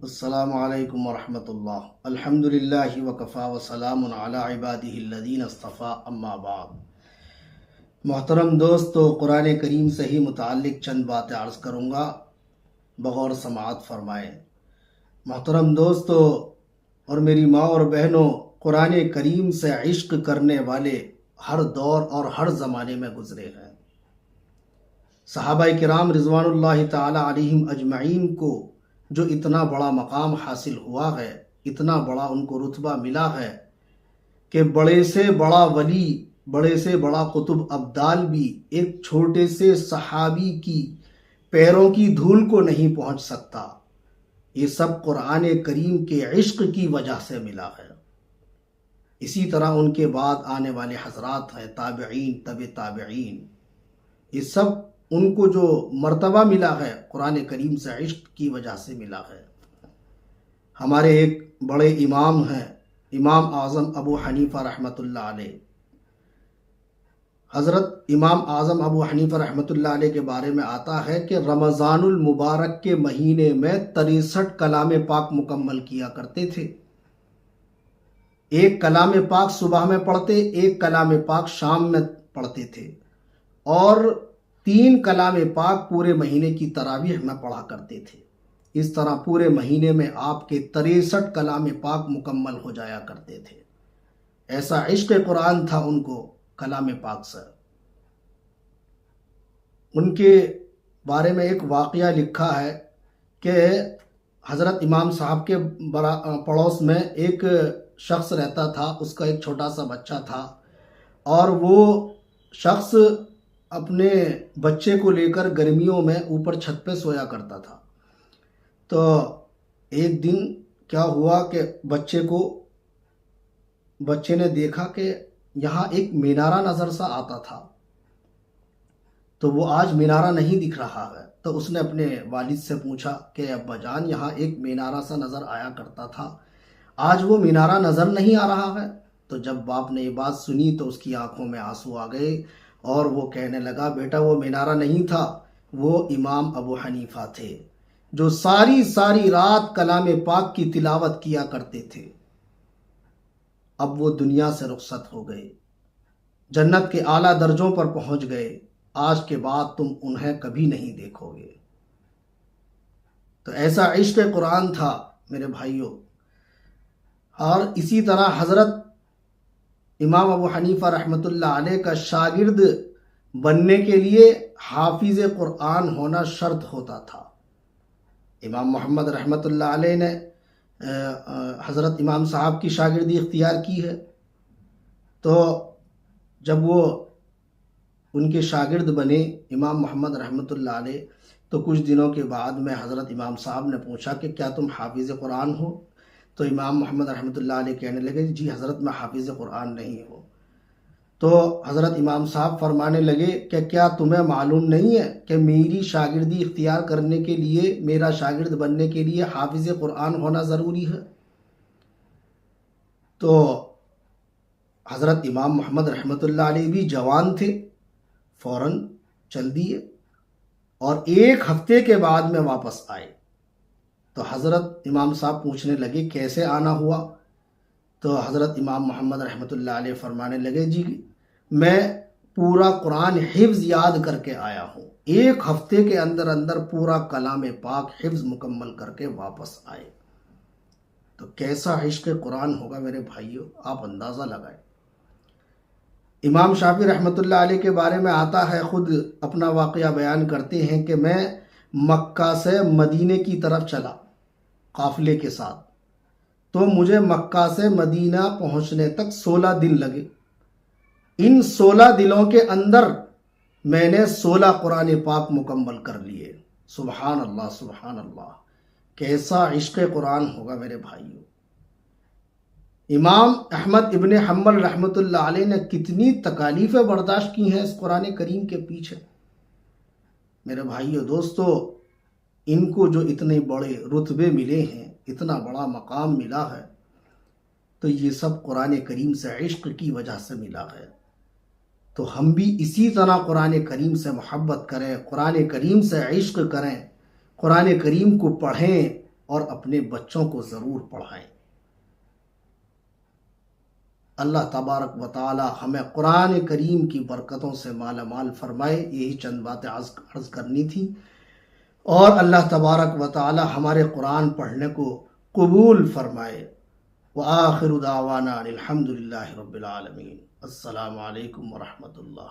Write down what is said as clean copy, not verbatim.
السلام علیکم ورحمۃ اللہ۔ الحمد للہ وکفا وسلام علی عبادہ الذین اصطفیٰ، اما بعد۔ محترم دوستو، قرآن کریم سے ہی متعلق چند باتیں عرض کروں گا، بغور سماعت فرمائیں۔ محترم دوستو اور میری ماں اور بہنوں، قرآن کریم سے عشق کرنے والے ہر دور اور ہر زمانے میں گزرے ہیں۔ صحابہ کرام رضوان اللہ تعالی علیہم اجمعین کو جو اتنا بڑا مقام حاصل ہوا ہے، اتنا بڑا ان کو رتبہ ملا ہے کہ بڑے سے بڑا ولی، بڑے سے بڑا قطب ابدال بھی ایک چھوٹے سے صحابی کی پیروں کی دھول کو نہیں پہنچ سکتا۔ یہ سب قرآن کریم کے عشق کی وجہ سے ملا ہے۔ اسی طرح ان کے بعد آنے والے حضرات ہیں، تابعین، تابعین، یہ سب ان کو جو مرتبہ ملا ہے قرآن کریم سے عشق کی وجہ سے ملا ہے۔ ہمارے ایک بڑے امام ہیں، امام اعظم ابو حنیفہ رحمۃ اللہ علیہ۔ حضرت امام اعظم ابو حنیفہ رحمۃ اللہ علیہ کے بارے میں آتا ہے کہ رمضان المبارک کے مہینے میں 63 کلام پاک مکمل کیا کرتے تھے۔ ایک کلام پاک صبح میں پڑھتے، ایک کلام پاک شام میں پڑھتے تھے، اور 3 کلام پاک پورے مہینے کی تراویح میں پڑھا کرتے تھے۔ اس طرح پورے مہینے میں آپ کے 63 کلام پاک مکمل ہو جایا کرتے تھے۔ ایسا عشق قرآن تھا ان کو کلام پاک سے۔ ان کے بارے میں ایک واقعہ لکھا ہے کہ حضرت امام صاحب کے پڑوس میں ایک شخص رہتا تھا، اس کا ایک چھوٹا سا بچہ تھا، اور وہ شخص اپنے بچے کو لے کر گرمیوں میں اوپر چھت پہ سویا کرتا تھا۔ تو ایک دن کیا ہوا کہ بچے نے دیکھا کہ یہاں ایک مینارہ نظر سا آتا تھا، تو وہ آج مینارہ نہیں دکھ رہا ہے۔ تو اس نے اپنے والد سے پوچھا کہ ابا جان، یہاں ایک مینارہ سا نظر آیا کرتا تھا، آج وہ مینارہ نظر نہیں آ رہا ہے۔ تو جب باپ نے یہ بات سنی تو اس کی آنکھوں میں آنسو آ گئے، اور وہ کہنے لگا، بیٹا وہ مینارہ نہیں تھا، وہ امام ابو حنیفہ تھے جو ساری رات کلام پاک کی تلاوت کیا کرتے تھے۔ اب وہ دنیا سے رخصت ہو گئے، جنت کے اعلیٰ درجوں پر پہنچ گئے، آج کے بعد تم انہیں کبھی نہیں دیکھو گے۔ تو ایسا عشق قرآن تھا میرے بھائیوں۔ اور اسی طرح حضرت امام ابو حنیفہ رحمۃ اللہ علیہ کا شاگرد بننے کے لیے حافظ قرآن ہونا شرط ہوتا تھا۔ امام محمد رحمۃ اللہ علیہ نے حضرت امام صاحب کی شاگردی اختیار کی ہے، تو جب وہ ان کے شاگرد بنے امام محمد رحمۃ اللہ علیہ، تو کچھ دنوں کے بعد میں حضرت امام صاحب نے پوچھا کہ کیا تم حافظ قرآن ہو؟ تو امام محمد رحمۃ اللہ علیہ کہنے لگے، جی حضرت میں حافظ قرآن نہیں ہوں۔ تو حضرت امام صاحب فرمانے لگے کہ کیا تمہیں معلوم نہیں ہے کہ میری شاگردی اختیار کرنے کے لیے، میرا شاگرد بننے کے لیے حافظ قرآن ہونا ضروری ہے؟ تو حضرت امام محمد رحمۃ اللہ علیہ بھی جوان تھے، فوراً چل دیے، اور 1 ہفتے کے بعد میں واپس آئے۔ تو حضرت امام صاحب پوچھنے لگے کیسے آنا ہوا؟ تو حضرت امام محمد رحمۃ اللہ علیہ فرمانے لگے، جی میں پورا قرآن حفظ یاد کر کے آیا ہوں، 1 ہفتے کے اندر پورا کلام پاک حفظ مکمل کر کے واپس آئے۔ تو کیسا عشق قرآن ہوگا میرے بھائیوں، آپ اندازہ لگائیں۔ امام شافعی رحمۃ اللہ علیہ کے بارے میں آتا ہے، خود اپنا واقعہ بیان کرتے ہیں کہ میں مکہ سے مدینے کی طرف چلا قافلے کے ساتھ، تو مجھے مکہ سے مدینہ پہنچنے تک 16 دن لگے۔ ان 16 دنوں کے اندر میں نے 16 قرآن پاک مکمل کر لیے۔ سبحان اللہ، سبحان اللہ، کیسا عشق قرآن ہوگا میرے بھائیوں۔ امام احمد ابن حنبل رحمۃ اللہ علیہ نے کتنی تکالیفیں برداشت کی ہیں اس قرآن کریم کے پیچھے۔ میرے بھائیوں دوستو، ان کو جو اتنے بڑے رتبے ملے ہیں، اتنا بڑا مقام ملا ہے، تو یہ سب قرآن کریم سے عشق کی وجہ سے ملا ہے۔ تو ہم بھی اسی طرح قرآن کریم سے محبت کریں، قرآن کریم سے عشق کریں، قرآن کریم کو پڑھیں، اور اپنے بچوں کو ضرور پڑھائیں۔ اللہ تبارک و تعالی ہمیں قرآن کریم کی برکتوں سے مالا مال فرمائے۔ یہی چند باتیں عرض کرنی تھی، اور اللہ تبارک و تعالی ہمارے قرآن پڑھنے کو قبول فرمائے۔ وآخر دعوانا الحمد للہ رب العالمین۔ السلام علیکم ورحمۃ اللہ۔